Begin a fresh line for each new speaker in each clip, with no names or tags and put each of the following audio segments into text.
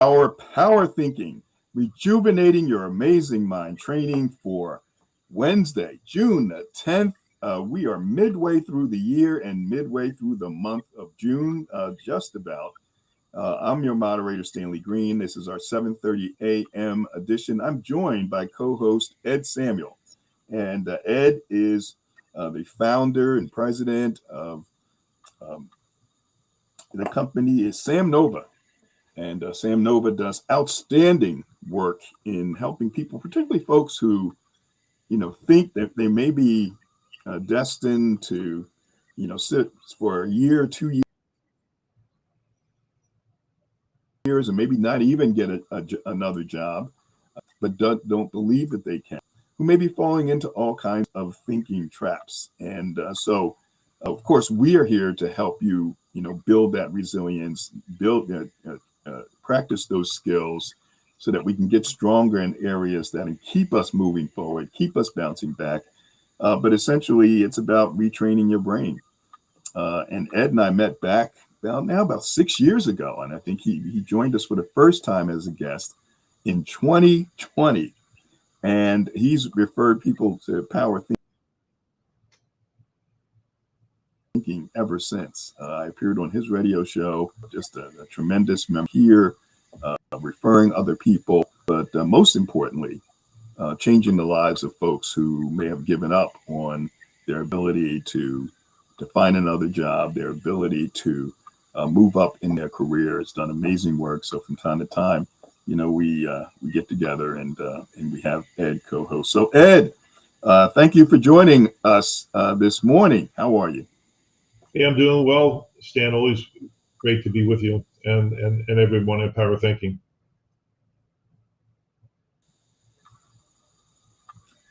Our Power Thinking, Rejuvenating Your Amazing Mind training for Wednesday, June the 10th. We are midway through the year and midway through the month of June, just about. I'm your moderator, Stanley Green. This is our 7:30 a.m. edition. I'm joined by co-host Ed Samuel. And Ed is the founder and president of the company is Sam Nova. And Sam Nova does outstanding work in helping people, particularly folks who, think that they may be destined to, sit for a year, 2 years, and maybe not even get another job, but don't believe that they can, who may be falling into all kinds of thinking traps. And so, of course, we are here to help you, build that resilience, practice those skills so that we can get stronger in areas that keep us moving forward, keep us bouncing back. But essentially, it's about retraining your brain. And Ed and I met back about 6 years ago. And I think he joined us for the first time as a guest in 2020. And he's referred people to power thinking ever since. I appeared on his radio show, just a tremendous member here, referring other people, but most importantly, changing the lives of folks who may have given up on their ability to find another job, their ability to move up in their career. It's done amazing work. So from time to time, we get together and we have Ed co-host. So Ed, thank you for joining us this morning. How are you?
Hey, I'm doing well, Stan. Always great to be with you and everyone at Power Thinking.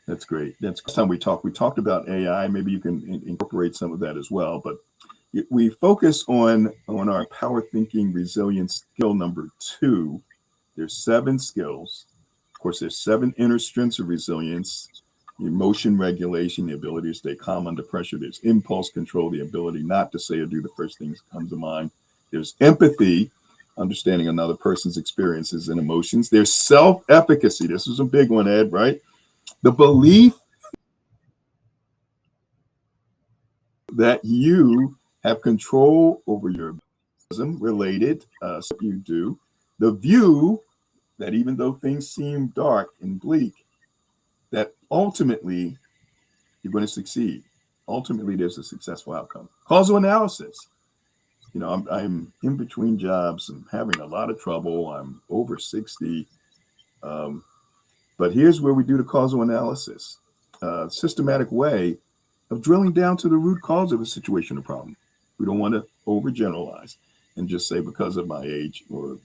That's great. That's the time we talked about AI. Maybe you can incorporate some of that as well. But we focus on our power thinking resilience skill number 2. There's 7 skills. Of course, there's 7 inner strengths of resilience: emotion regulation, the ability to stay calm under pressure. There's impulse control, the ability not to say or do the first things that come to mind. There's empathy, understanding another person's experiences and emotions. There's self-efficacy. This is a big one, Ed, right? The belief that you have control over your related, so you do. The view that even though things seem dark and bleak, that ultimately you're going to succeed. Ultimately, there's a successful outcome. Causal analysis. I'm in between jobs. I'm having a lot of trouble. I'm over 60. But here's where we do the causal analysis, systematic way of drilling down to the root cause of a situation or problem. We don't want to overgeneralize and just say because of my age or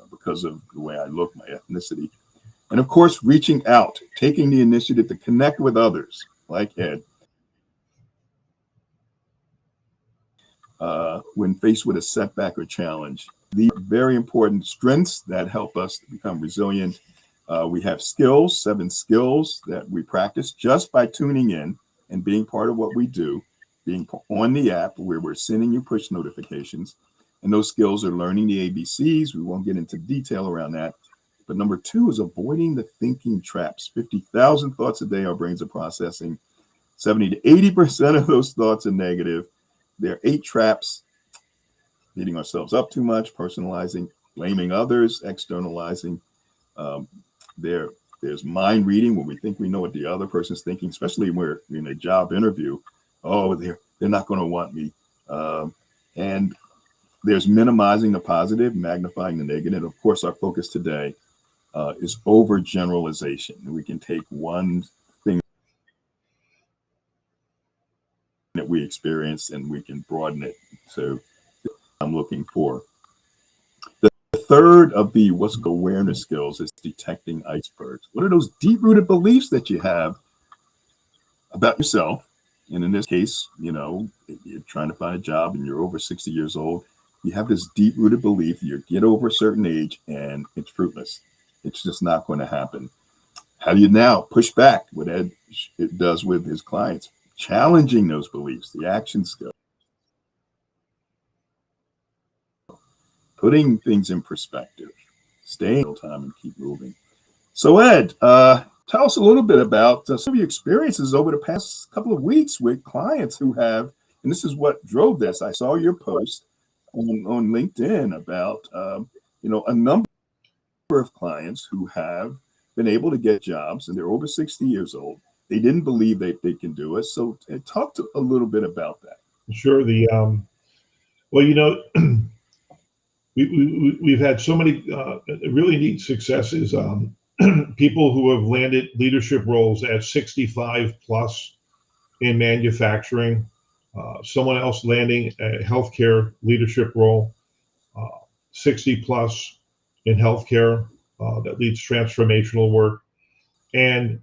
because of the way I look, my ethnicity. And of course, reaching out, taking the initiative to connect with others, like Ed, when faced with a setback or challenge. These are very important strengths that help us to become resilient. We have skills, 7 skills that we practice just by tuning in and being part of what we do, being on the app where we're sending you push notifications. And those skills are learning the ABCs. We won't get into detail around that. But number 2 is avoiding the thinking traps. 50,000 thoughts a day our brains are processing. 70 to 80% of those thoughts are negative. There are 8 traps: beating ourselves up too much, personalizing, blaming others, externalizing. There's mind reading, when we think we know what the other person's thinking, especially when we're in a job interview. Oh, they're not going to want me. And there's minimizing the positive, magnifying the negative. Of course, our focus today is overgeneralization. We can take one thing that we experience and we can broaden it to I'm looking for. The third of the awareness skills is detecting icebergs. What are those deep-rooted beliefs that you have about yourself? And in this case, you're trying to find a job and you're over 60 years old. You have this deep-rooted belief you get over a certain age and it's fruitless. It's just not going to happen. How do you now push back? What Ed does with his clients, challenging those beliefs, the action skill, putting things in perspective. stay in time and keep moving. So Ed, tell us a little bit about some of your experiences over the past couple of weeks with clients who have, and this is what drove this. I saw your post on LinkedIn about, a number of clients who have been able to get jobs and they're over 60 years old. They didn't believe that they can do it. So talk to a little bit about that.
Sure. Well, we've had so many really neat successes. People who have landed leadership roles at 65 plus in manufacturing, someone else landing a healthcare leadership role, 60 plus in healthcare that leads transformational work, and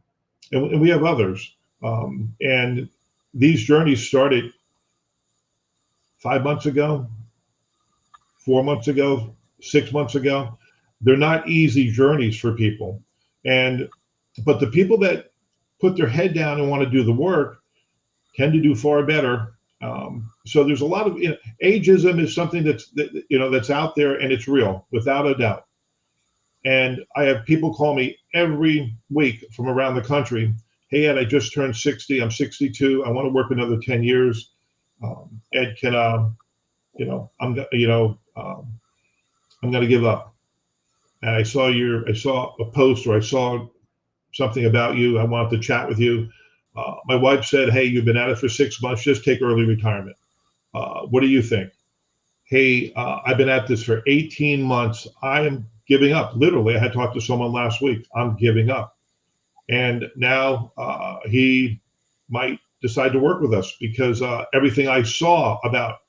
we have others. And these journeys started 5 months ago, 4 months ago, 6 months ago. They're not easy journeys for people. But the people that put their head down and want to do the work tend to do far better. So there's a lot of ageism is something that's out there, and it's real without a doubt. And I have people call me every week from around the country. Hey Ed, I just turned 60. I'm 62. I want to work another 10 years. Ed, can I'm going to give up. And I saw a post, or I saw something about you. I wanted to chat with you. My wife said, hey, you've been at it for 6 months. Just take early retirement. What do you think? Hey, I've been at this for 18 months. I am giving up. Literally, I had talked to someone last week. I'm giving up. And now he might decide to work with us because everything I saw about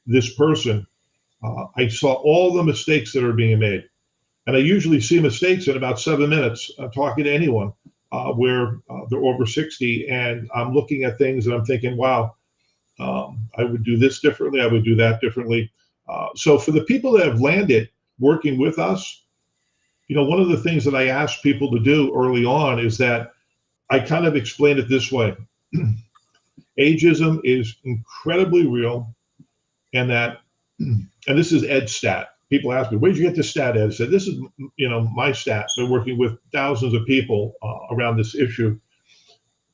this person, I saw all the mistakes that are being made. And I usually see mistakes in about 7 minutes talking to anyone where they're over 60. And I'm looking at things and I'm thinking, wow, I would do this differently. I would do that differently. So for the people that have landed working with us, one of the things that I ask people to do early on is that I kind of explain it this way. Ageism is incredibly real, and this is Ed's stat. People ask me, where did you get this stat, Ed? I said, this is, my stat. Been working with thousands of people around this issue.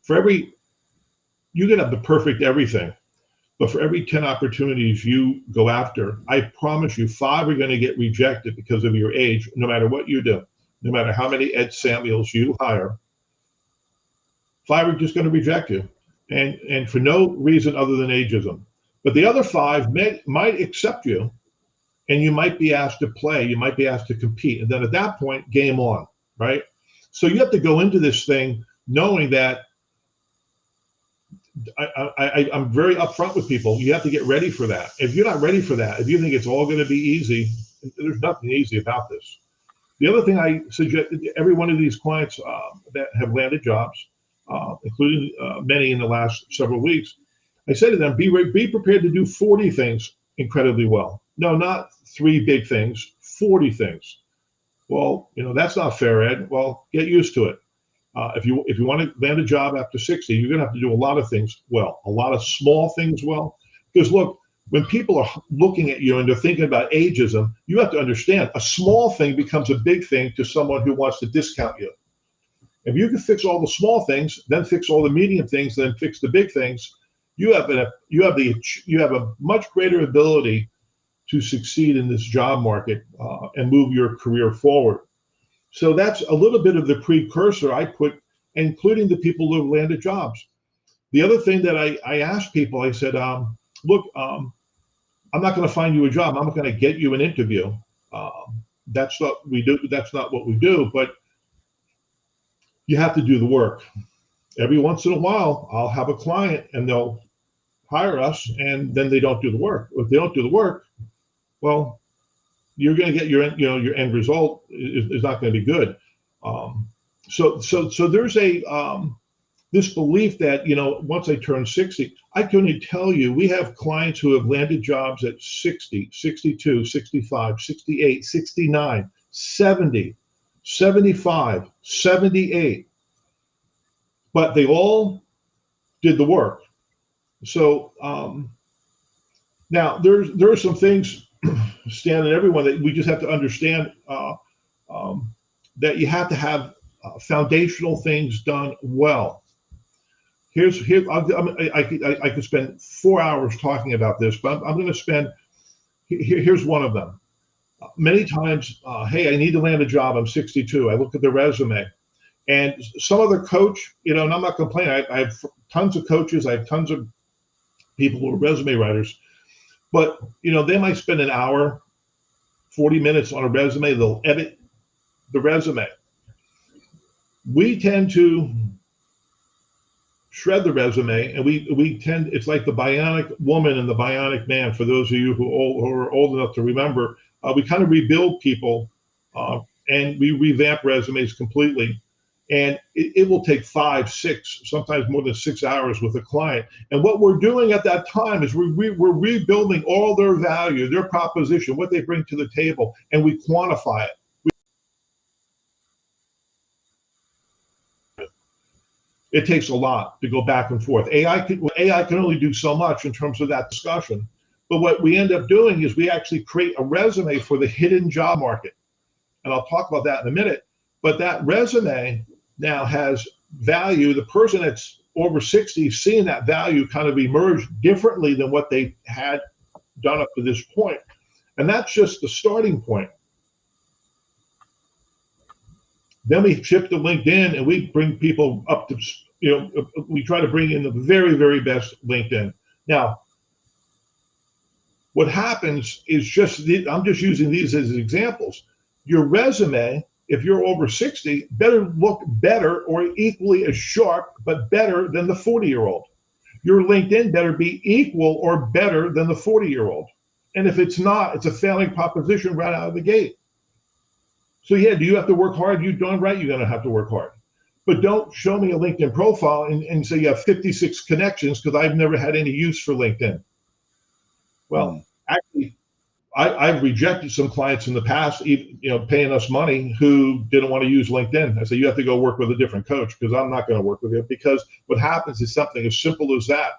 You can have the perfect everything, but for every 10 opportunities you go after, I promise you 5 are going to get rejected because of your age, no matter what you do. No matter how many Ed Samuels you hire, 5 are just going to reject you. And for no reason other than ageism. But the other 5 might accept you, and you might be asked to play, you might be asked to compete. And then at that point, game on, right? So you have to go into this thing knowing that I'm very upfront with people. You have to get ready for that. If you're not ready for that, if you think it's all going to be easy, there's nothing easy about this. The other thing I suggest every one of these clients that have landed jobs, including many in the last several weeks, I say to them, be prepared to do 40 things incredibly well. No, not 3 big things, 40 things. Well, that's not fair, Ed. Well, get used to it. If you want to land a job after 60, you're going to have to do a lot of things well, a lot of small things well. Because look, when people are looking at you and they're thinking about ageism, you have to understand a small thing becomes a big thing to someone who wants to discount you. If you can fix all the small things, then fix all the medium things, then fix the big things, you have a much greater ability to succeed in this job market and move your career forward. So that's a little bit of the precursor I put, including the people who have landed jobs. The other thing that I asked people, I said, look, I'm not going to find you a job. I'm not going to get you an interview. That's what we do. That's not what we do. But you have to do the work. Every once in a while, I'll have a client and they'll hire us, and then they don't do the work. If they don't do the work, well, you're going to get your end result is not going to be good. So there's this belief that once I turn 60, I can only tell you we have clients who have landed jobs at 60, 62, 65, 68, 69, 70, 75, 78, but they all did the work. So now there are some things, Stan and everyone, that we just have to understand that you have to have foundational things done well. I could spend 4 hours talking about this, but I'm going to spend. Here's one of them. Many times, hey, I need to land a job. I'm 62. I look at the resume, and some other coach, and I'm not complaining. I have tons of coaches. I have tons of people who are resume writers, but they might spend an hour, 40 minutes on a resume. They'll edit the resume. We tend to shred the resume, and it's like the bionic woman and the bionic man. For those of you who are old enough to remember, we kind of rebuild people, and we revamp resumes completely. And it will take 5, 6, sometimes more than 6 hours with a client. And what we're doing at that time is we're rebuilding all their value, their proposition, what they bring to the table, and we quantify it. It takes a lot to go back and forth. AI can only do so much in terms of that discussion. But what we end up doing is we actually create a resume for the hidden job market. And I'll talk about that in a minute. But that resume now has value. The person that's over 60 seeing that value kind of emerge differently than what they had done up to this point. And that's just the starting point. Then we shift to LinkedIn, and we bring people up to, we try to bring in the very, very best LinkedIn. Now, what happens is I'm just using these as examples. Your resume, if you're over 60, better look better or equally as sharp, but better than the 40-year-old. Your LinkedIn better be equal or better than the 40-year-old. And if it's not, it's a failing proposition right out of the gate. So yeah, do you have to work hard? You darn right you're going to have to work hard. But don't show me a LinkedIn profile and say you have 56 connections because I've never had any use for LinkedIn. Well, actually, I've rejected some clients in the past, paying us money, who didn't want to use LinkedIn. I said, you have to go work with a different coach because I'm not going to work with you. Because what happens is something as simple as that.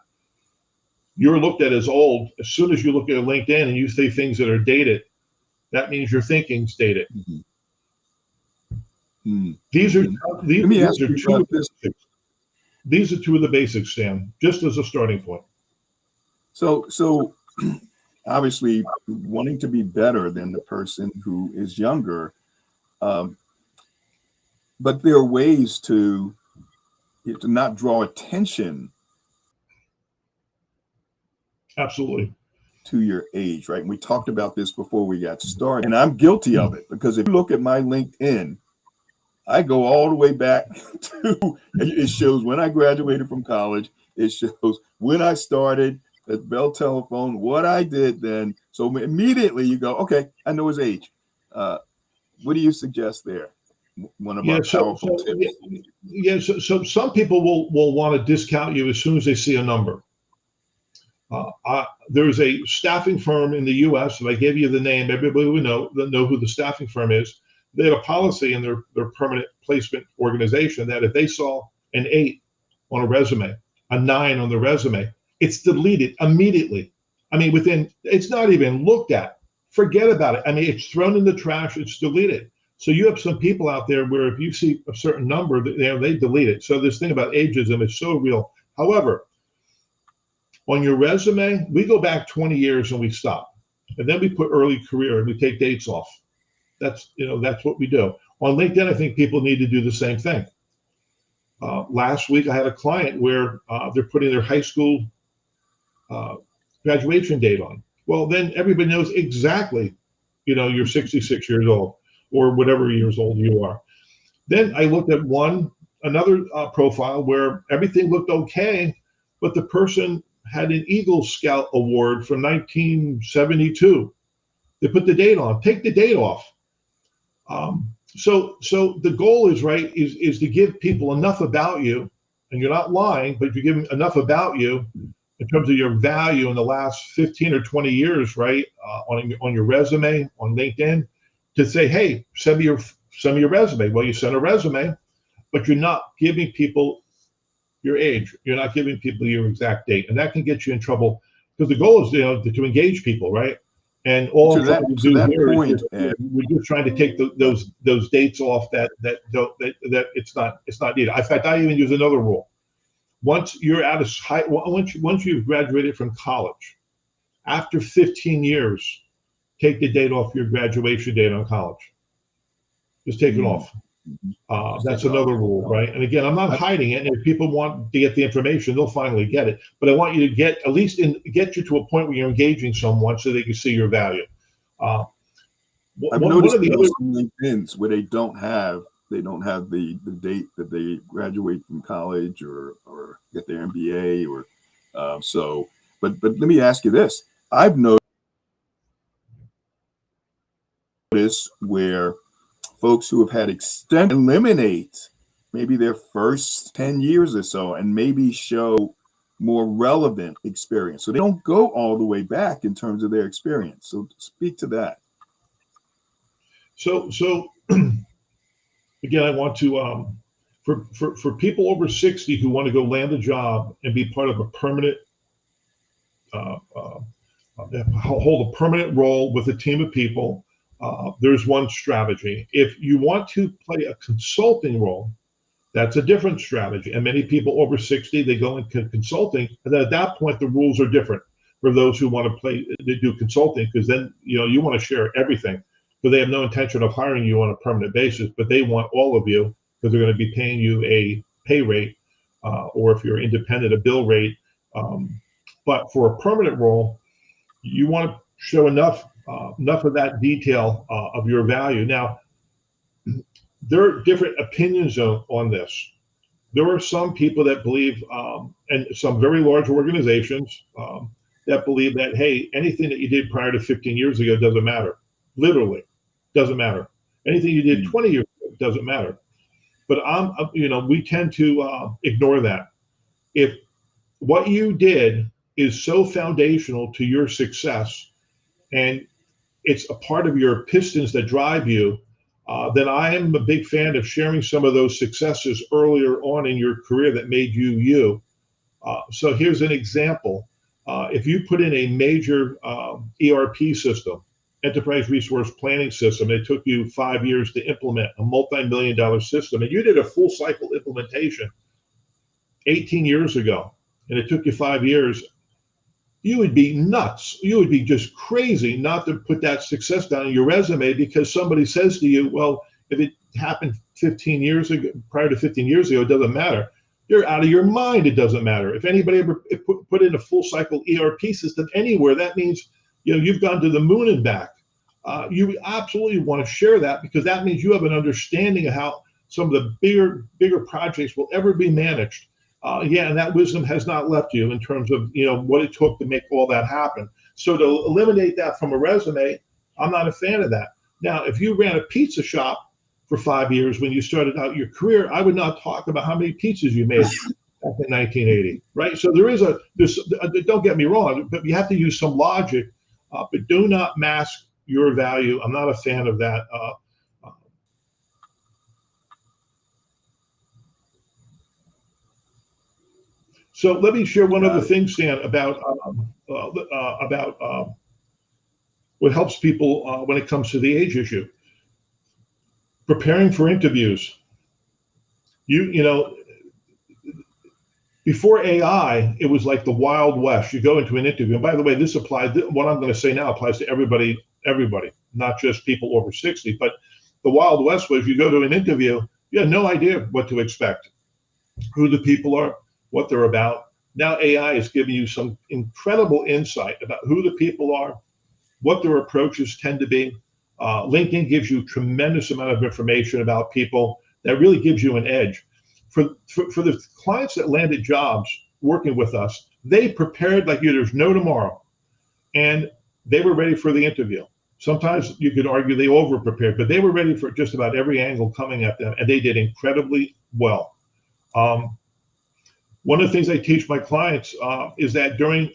You're looked at as old. As soon as you look at LinkedIn and you say things that are dated, that means your thinking's dated.
Mm-hmm.
These are
Let me ask you about this.
These are two of the basics, Stan, just as a starting point.
So obviously, wanting to be better than the person who is younger, but there are ways to not draw attention.
Absolutely.
To your age, right? And we talked about this before we got started, and I'm guilty of it, because if you look at my LinkedIn, I go all the way back to, it shows when I graduated from college. It shows when I started at Bell Telephone, what I did then. So immediately you go, okay, I know his age. What do you suggest there? One of our powerful tips.
So some people will want to discount you as soon as they see a number. There's a staffing firm in the U.S., and I gave you the name. Everybody would know who the staffing firm is. They have a policy in their permanent placement organization that if they saw an 8 on a resume, a 9 on the resume, it's deleted immediately. I mean, it's not even looked at. Forget about it. I mean, it's thrown in the trash. It's deleted. So you have some people out there where if you see a certain number, they delete it. So this thing about ageism is so real. However, on your resume, we go back 20 years and we stop. And then we put early career and we take dates off. That's what we do. On LinkedIn, I think people need to do the same thing. Last week, I had a client where they're putting their high school graduation date on. Well, then everybody knows exactly, you're 66 years old or whatever years old you are. Then I looked at another profile where everything looked okay, but the person had an Eagle Scout award from 1972. They put the date on. Take the date off. So the goal is to give people enough about you, and you're not lying, but you give them enough about you in terms of your value in the last 15 or 20 years, right? On your resume, on LinkedIn, to say, hey, send me your resume. Well, you send a resume, but you're not giving people your age. You're not giving people your exact date, and that can get you in trouble because the goal is to engage people, right? And all I'm trying to
To
do
that
here is
point, Ed,
we're just trying to take those dates off that it's not needed. In fact, I even use another rule. Once you're out of high, once you've graduated from college, after 15 years, take the date off your graduation date on college. Just take it off.
Just
That's
take it off.
another rule, right? And again, I'm not hiding it. And if people want to get the information, they'll finally get it. But I want you to get at least get you to a point where you're engaging someone so they can see your value.
I've noticed some LinkedIn's where they don't have the date that they graduate from college or get their MBA or so. But let me ask you this: I've noticed where folks who have had eliminate maybe their first 10 years or so and maybe show more relevant experience. So they don't go all the way back in terms of their experience. So speak to that.
So again, I want to for people over 60 who want to go land a job and be part of a permanent hold a permanent role with a team of people. There's one strategy. If you want to play a consulting role, that's a different strategy. And many people over 60, they go into consulting, and then at that point, the rules are different for those who want to do consulting, because then you want to share everything. So they have no intention of hiring you on a permanent basis, but they want all of you because they're going to be paying you a pay rate, or if you're independent, a bill rate. But for a permanent role, you want to show enough of that detail of your value. Now, there are different opinions on this. There are some people that believe, and some very large organizations that believe that, hey, anything that you did prior to 15 years ago doesn't matter. Literally, doesn't matter. Anything you did 20 years ago doesn't matter. But we tend to ignore that. If what you did is so foundational to your success, and it's a part of your pistons that drive you, then I am a big fan of sharing some of those successes earlier on in your career that made you you. So here's an example. If you put in a major ERP system, enterprise resource planning system, it took you 5 years to implement a multi-million-dollar system, and you did a full cycle implementation 18 years ago, and it took you 5 years, you would be nuts. You would be just crazy not to put that success down in your resume, because somebody says to you, well, if it happened 15 years ago, prior to 15 years ago, it doesn't matter. You're out of your mind. It doesn't matter. If anybody ever put in a full cycle ERP system anywhere, that means you've gone to the moon and back. You absolutely want to share that, because that means you have an understanding of how some of the bigger projects will ever be managed. And that wisdom has not left you in terms of what it took to make all that happen. So to eliminate that from a resume, I'm not a fan of that. Now, if you ran a pizza shop for 5 years when you started out your career, I would not talk about how many pizzas you made back in 1980, right? So don't get me wrong, but you have to use some logic, but do not mask your value. I'm not a fan of that. So let me share one other thing, Stan, about what helps people when it comes to the age issue. Preparing for interviews. Before AI, it was like the Wild West. You go into an interview, and by the way, what I'm going to say now applies to everybody, not just people over 60. But the Wild West was, you go to an interview, you have no idea what to expect, who the people are, what they're about. Now AI is giving you some incredible insight about who the people are, what their approaches tend to be. LinkedIn gives you a tremendous amount of information about people that really gives you an edge. For the clients that landed jobs working with us, they prepared like there's no tomorrow, and they were ready for the interview. Sometimes you could argue they over-prepared, but they were ready for just about every angle coming at them, and they did incredibly well. One of the things I teach my clients is that during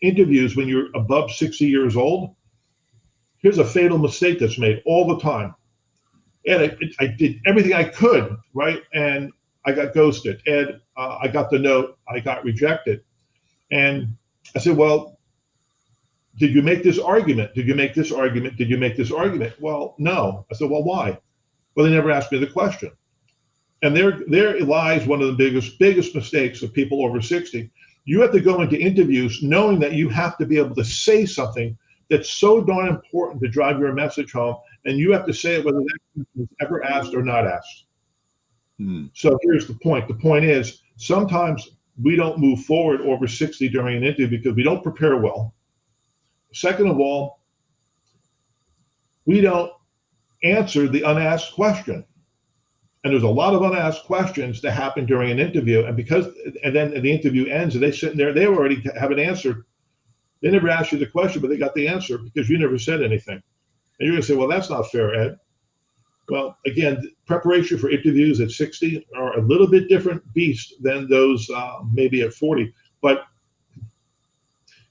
interviews, when you're above 60 years old, here's a fatal mistake that's made all the time. And I did everything I could, right? And I got ghosted. And I got the note, I got rejected. And I said, well, did you make this argument? Did you make this argument? Did you make this argument? Well, no. I said, well, why? Well, they never asked me the question. And there lies one of the biggest mistakes of people over 60. You have to go into interviews knowing that you have to be able to say something that's so darn important to drive your message home, and you have to say it whether that question was ever asked or not asked. So here's the point. The point is, sometimes we don't move forward over 60 during an interview because we don't prepare well. Second of all, we don't answer the unasked question. And there's a lot of unasked questions that happen during an interview. And then the interview ends and they sit there, they already have an answer. They never asked you the question, but they got the answer because you never said anything. And you're going to say, well, that's not fair, Ed. Well, again, preparation for interviews at 60 are a little bit different beast than those maybe at 40. But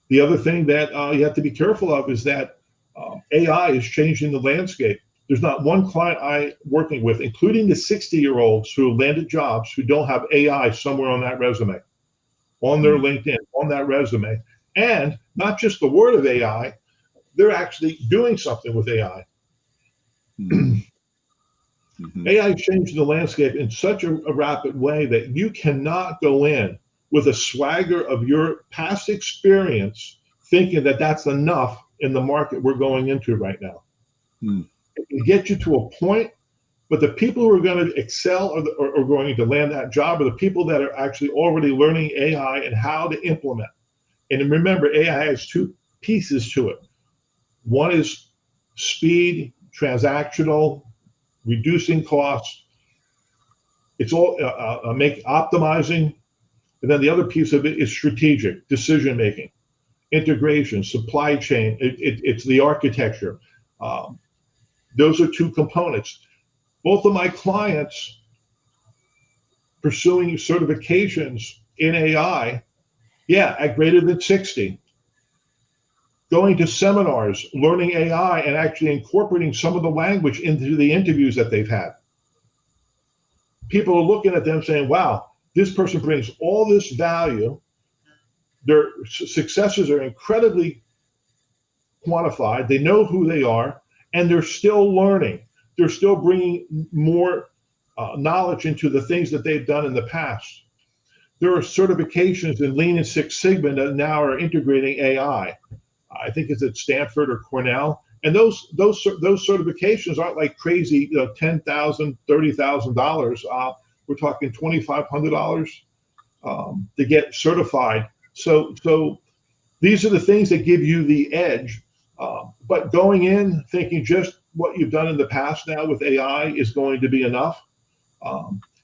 the other thing that you have to be careful of is that AI is changing the landscape. There's not one client I'm working with, including the 60-year-olds who have landed jobs, who don't have AI somewhere on that resume, on their LinkedIn, on that resume. And not just the word of AI, they're actually doing something with AI. AI changed the landscape in such a rapid way that you cannot go in with a swagger of your past experience thinking that that's enough in the market we're going into right now. It can get you to a point, but the people who are going to excel or going to land that job are the people that are actually already learning AI and how to implement. And remember, AI has two pieces to it. One is speed, transactional, reducing costs. It's all optimizing. And then the other piece of it is strategic, decision making, integration, supply chain. It's the architecture. Those are two components. Both of my clients pursuing certifications in AI, at greater than 60. Going to seminars, learning AI, and actually incorporating some of the language into the interviews that they've had. People are looking at them saying, wow, this person brings all this value. Their successes are incredibly quantified. They know who they are, and they're still learning. They're still bringing more knowledge into the things that they've done in the past. There are certifications in Lean and Six Sigma that now are integrating AI. I think it's at Stanford or Cornell. And those certifications aren't like crazy, $10,000, $30,000. We're talking $2,500 to get certified. So these are the things that give you the edge. But going in thinking just what you've done in the past now with AI is going to be enough.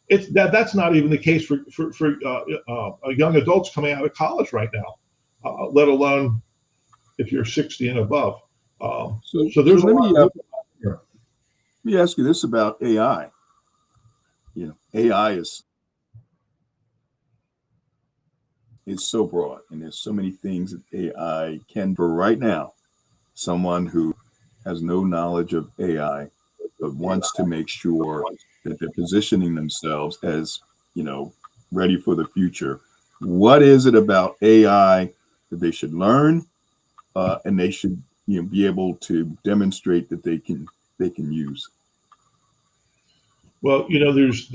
That's not even the case for young adults coming out of college right now, let alone if you're 60 and above. So there's
let me ask you this about AI. AI is so broad, and there's so many things that AI can. For right now, someone who has no knowledge of AI but wants to make sure that they're positioning themselves as ready for the future. What is it about AI that they should learn, and they should be able to demonstrate that they can use?
Well, there's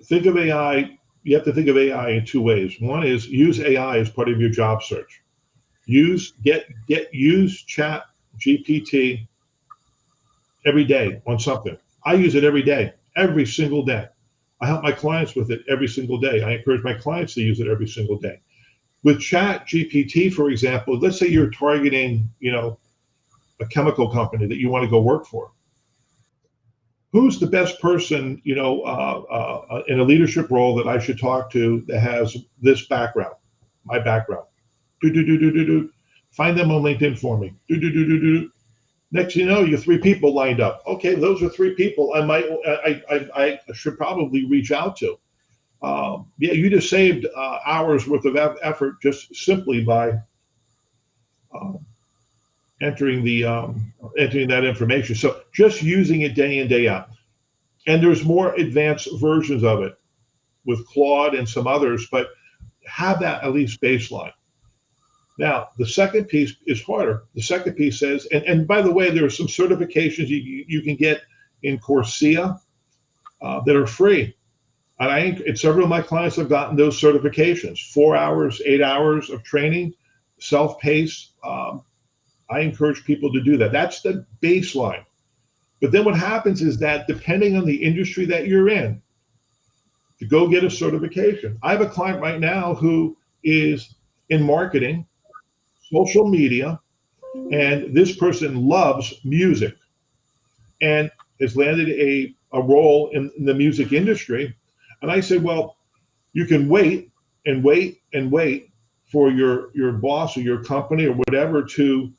think of AI. You have to think of AI in two ways. One is use AI as part of your job search. Use Chat GPT every day on something. I use it every day, every single day. I help my clients with it every single day. I encourage my clients to use it every single day. With Chat GPT, for example, let's say you're targeting, a chemical company that you want to go work for. Who's the best person, in a leadership role that I should talk to that has this background, my background? Find them on LinkedIn for me. Next thing you know, you have 3 people lined up. Okay, those are 3 people I should probably reach out to. You just saved hours worth of effort just simply by entering that information. So just using it day in, day out. And there's more advanced versions of it with Claude and some others, but have that at least baseline. Now, the second piece is harder. The second piece says, and by the way, there are some certifications you can get in Coursera that are free. And several of my clients have gotten those certifications, 4 hours, 8 hours of training, self-paced. I encourage people to do that. That's the baseline. But then what happens is that depending on the industry that you're in, to go get a certification. I have a client right now who is in marketing, social media, and this person loves music and has landed a role in the music industry. And I said, well, you can wait and wait and wait for your boss or your company or whatever to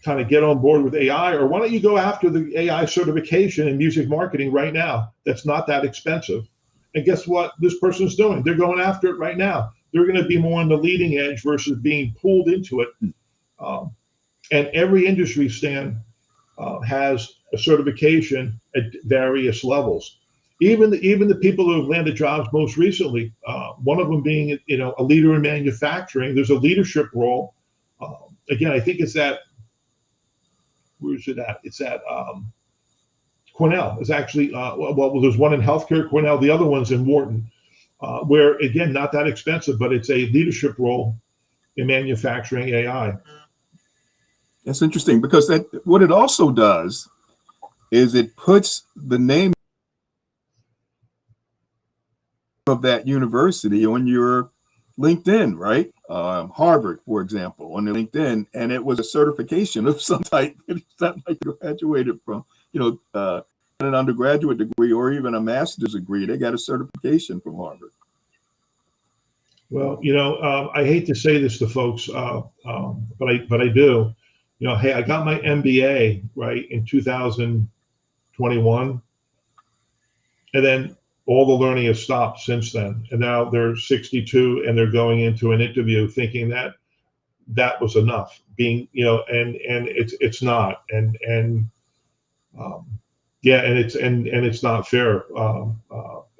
kind of get on board with AI, or why don't you go after the AI certification in music marketing right now? That's not that expensive. And guess what this person's doing? They're going after it right now. They're going to be more on the leading edge versus being pulled into it. And every industry, Stan, has a certification at various levels. Even the people who have landed jobs most recently, one of them being a leader in manufacturing. There's a leadership role. Again, I think it's at where is it at? It's at Cornell. It's actually well, there's one in healthcare, Cornell. The other one's in Wharton, where again, not that expensive, but it's a leadership role in manufacturing AI.
That's interesting because what it also does is it puts the name of that university on your LinkedIn, right? Harvard, for example, on the LinkedIn, and it was a certification of some type. It's not like you graduated from, an undergraduate degree or even a master's degree. They got a certification from Harvard.
Well, I hate to say this to folks, but I do. Hey, I got my MBA right in 2021, and then all the learning has stopped since then. And now they're 62 and they're going into an interview thinking that was enough. And it's not. And it's not fair.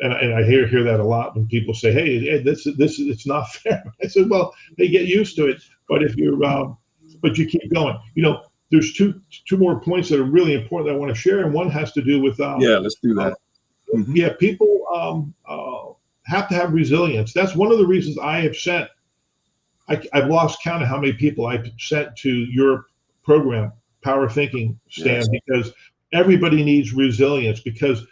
And I hear that a lot when people say, "Hey, it's not fair." I said, "Well, they get used to it, but if you're but you keep going." There's two more points that are really important that I want to share, and one has to do with
let's do that.
Yeah, people have to have resilience. That's one of the reasons I have sent. I've lost count of how many people I've sent to your program, Power Thinking, Stan,
Yes.
because everybody needs resilience. Because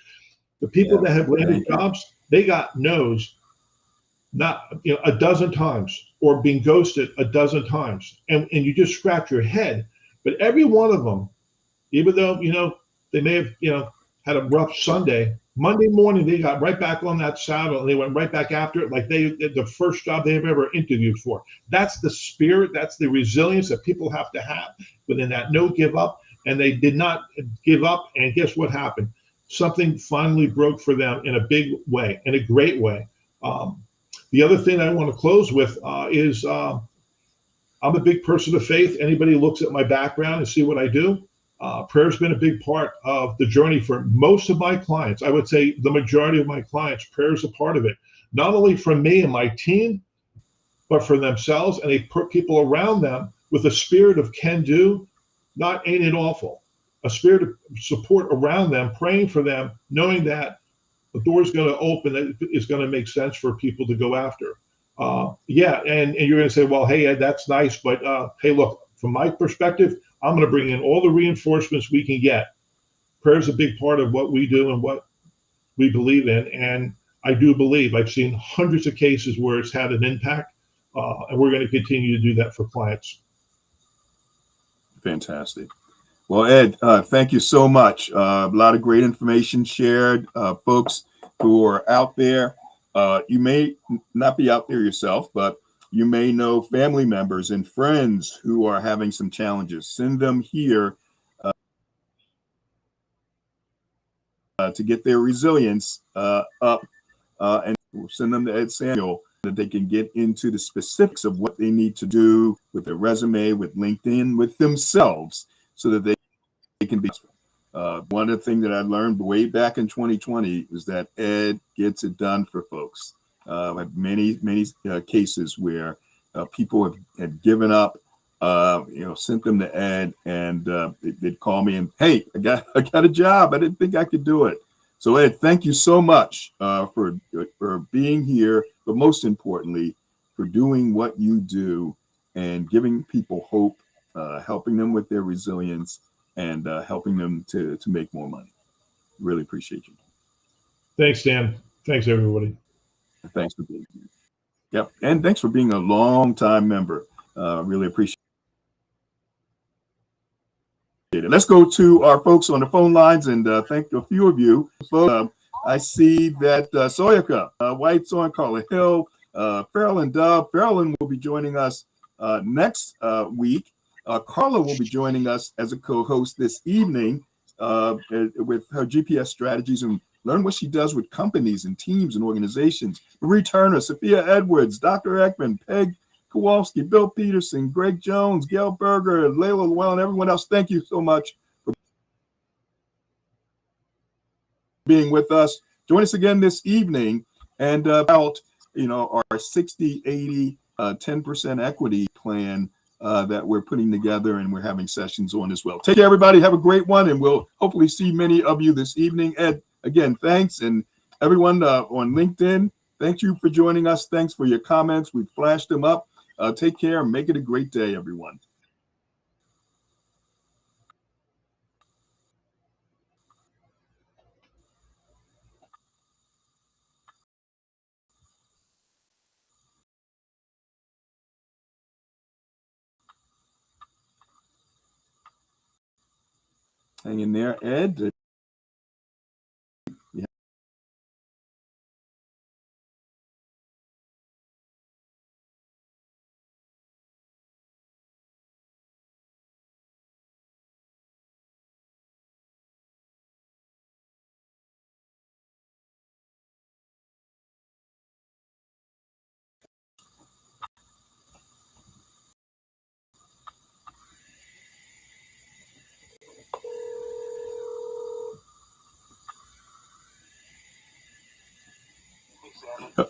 the people that have landed jobs, they got no's, not a dozen times, or being ghosted a dozen times, and you just scratch your head. But every one of them, even though they may have had a rough Sunday, Monday morning they got right back on that saddle and they went right back after it like the first job they've ever interviewed for. That's the spirit, that's the resilience that people have to have within that no give up. And they did not give up. And guess what happened? Something finally broke for them in a big way, in a great way. The other thing I want to close with is I'm a big person of faith. Anybody who looks at my background and see what I do, prayer's been a big part of the journey for most of my clients. I would say the majority of my clients, prayer is a part of it. Not only for me and my team, but for themselves, and they put people around them with a spirit of can do, not ain't it awful. A spirit of support around them, praying for them, knowing that the door's going to open, that it's going to make sense for people to go after. And you're going to say, well, hey, Ed, that's nice, but hey, look, from my perspective, I'm going to bring in all the reinforcements we can get. Prayer is a big part of what we do and what we believe in. And I do believe I've seen hundreds of cases where it's had an impact, and we're going to continue to do that for clients.
Fantastic. Well, Ed, thank you so much. A lot of great information shared. Folks who are out there, you may not be out there yourself, but you may know family members and friends who are having some challenges. Send them here to get their resilience up, and send them to Ed Samuel that they can get into the specifics of what they need to do with their resume, with LinkedIn, with themselves, so that they can be. One of the things that I learned way back in 2020 is that Ed gets it done for folks. I have many cases where people have given up, sent them to Ed, and they'd call me and, hey, I got a job. I didn't think I could do it. So Ed, thank you so much for being here, but most importantly, for doing what you do and giving people hope, helping them with their resilience, and helping them to make more money. Really appreciate you.
Thanks, Dan. Thanks, everybody.
Thanks for being here. Yep, and thanks for being a long-time member. Really appreciate it. Let's go to our folks on the phone lines and thank a few of you. I see that Soyaka White's on, Carla Hill, Farrellyn Dove. Farrellyn will be joining us next week. Carla will be joining us as a co-host this evening with her GPS strategies and learn what she does with companies and teams and organizations. Marie Turner, Sophia Edwards, Dr. Ekman, Peg Kowalski, Bill Peterson, Greg Jones, Gail Berger, Layla Llewellyn, and everyone else. Thank you so much for being with us. Join us again this evening and about our 60-80 10% equity plan that we're putting together and we're having sessions on as well. Take care, everybody. Have a great one, and we'll hopefully see many of you this evening. Ed, again, thanks. And everyone on LinkedIn, thank you for joining us. Thanks for your comments. We flashed them up. Take care and make it a great day, everyone. Hang in there, Ed.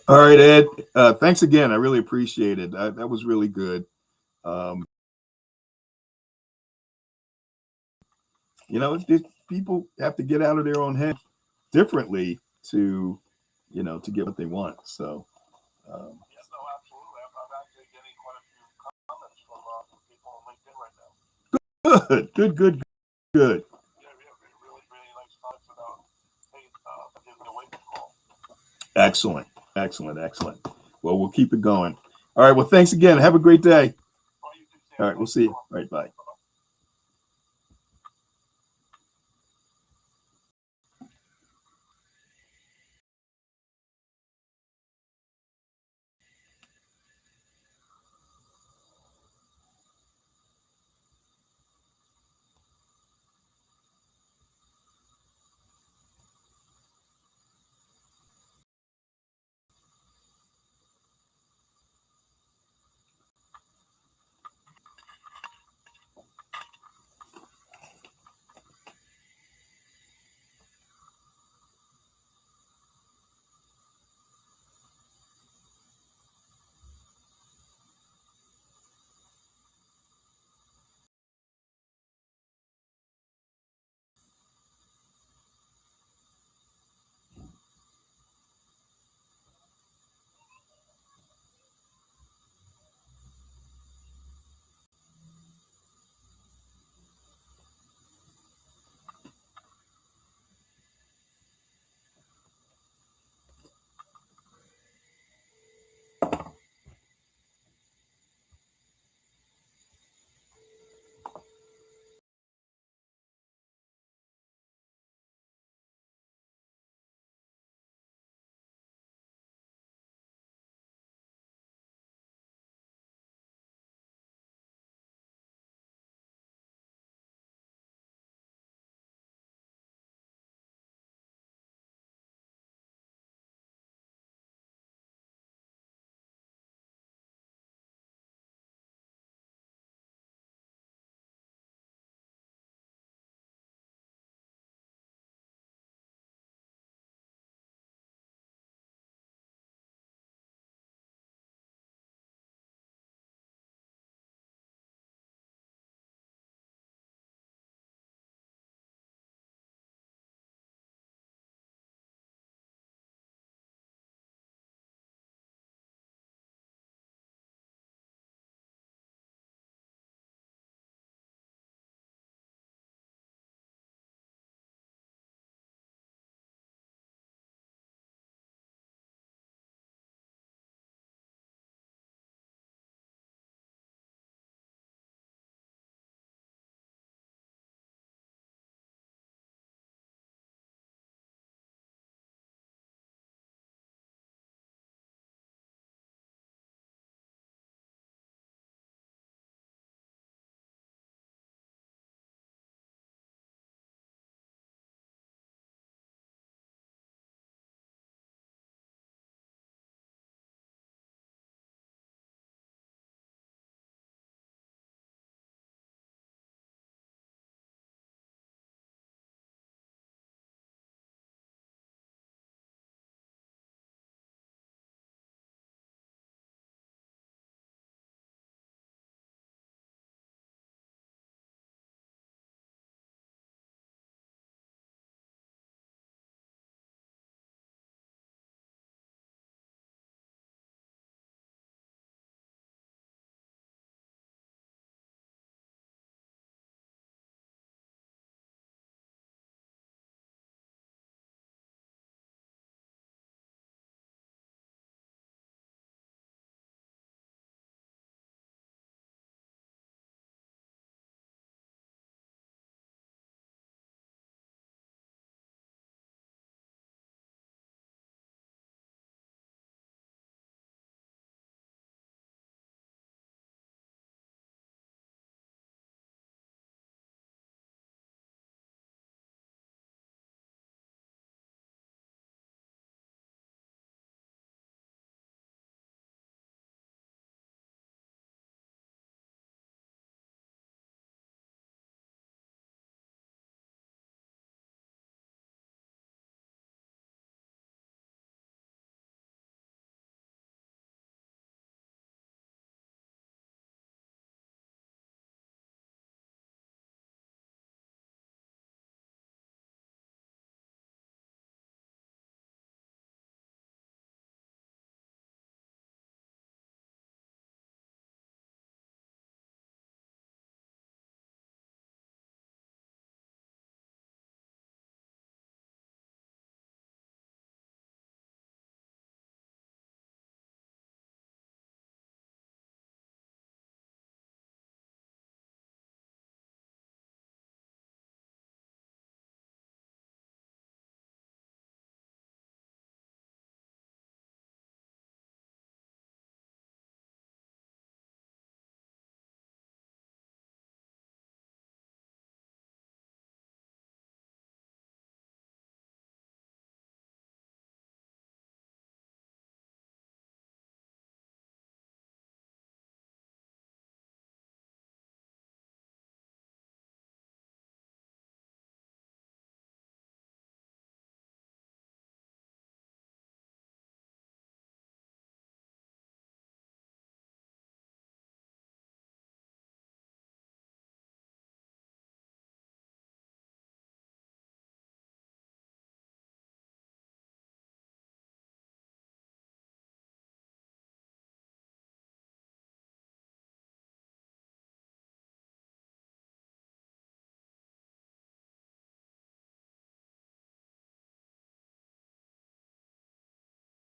All right, Ed. Thanks again. I really appreciate it. That was really good. People have to get out of their own head differently to get what they want. So.
Yes, no, absolutely. I'm actually getting quite a few comments from people on LinkedIn right now.
Good.
Yeah, really nice comments about, hey, giving a wake-up call.
Excellent. Well, we'll keep it going. All right. Well, thanks again. Have a great day. All right. We'll see you. All right. Bye.